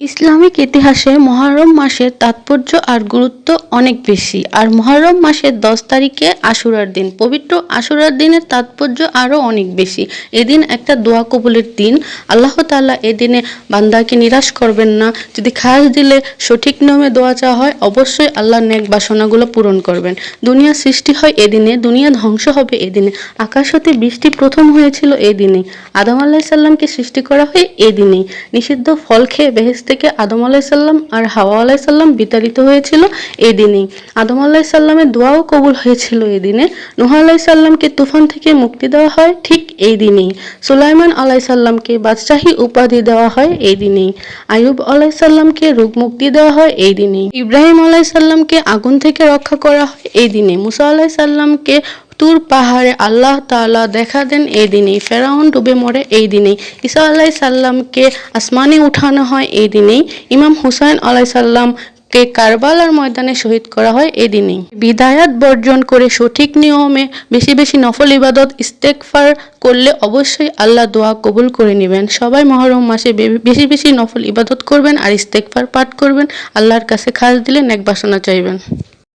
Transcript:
Islamic ইতিহাসে মুহররম মাসের তাৎপর্য আর গুরুত্ব অনেক বেশি। আর মুহররম মাসের 10 তারিখে আশুরার দিন, পবিত্র আশুরার দিনের তাৎপর্য আরও অনেক বেশি। এদিন একটা দোয়া কবুলের দিন। আল্লাহ তাআলা এদিনে বান্দাকে নিরাশ করবেন না। যদি খাস দিলে সঠিক নিয়মে দোয়া চাওয়া হয়, অবশ্যই আল্লাহ নেক বাসনাগুলো পূরণ করবেন। দুনিয়া সৃষ্টি হয় এদিনে, দুনিয়া ধ্বংস হবে এদিনে। আকাশ হতে বৃষ্টি প্রথম হয়েছিল এদিনেই। আদম আলাইহিস সালামকে সৃষ্টি করা হয় এদিনেই। নিষিদ্ধ ফল খেয়ে বেহেশত থেকে আদম আলাইহিস সালাম আর হাওয়া আলাইহিস সালাম বিতাড়িত হয়েছিল এদিনেই। আদম আলাইহিস সালামের দোয়াও কবুল হয়েছিল এদিনে। নূহ আলাইহিস সালামকে তুফান থেকে মুক্তি দেওয়া হয় ঠিক এই দিনেই। সুলাইমান আলাইহিস সালামকে বাদশাহী উপাধি দেওয়া হয় এই দিনেই। আইয়ুব আলাইহিস সালামকে রোগ মুক্তি দেওয়া হয় এই দিনেই। ইব্রাহিম আলাইহিস সালামকে আগুন থেকে রক্ষা করা হয় এই দিনে। মুসা আলাইহিস সালামকে তুর পাহাড়ে আল্লাহ তাআলা দেখা দেন এই দিনেই। ফেরাউন ডুবে মরে এই দিনেই। ঈসা আলাইহিস সালামকে আসমানে উঠানো হয় এই দিনেই। ইমাম হুসাইন আলাইহিস সালামকে কারবালার ময়দানে শহীদ করা হয় এই দিনেই। বিদায়াত বর্জন করে সঠিক নিয়মে বেশি বেশি নফল ইবাদত ইস্তেগফার করলে অবশ্যই আল্লাহ দোয়া কবুল করে নেবেন। সবাই মুহররম মাসে বেশি বেশি নফল ইবাদত করবেন আর ইস্তেগফার পাঠ করবেন। আল্লাহর কাছে খাস দিলে নেক বাসনা চাইবেন।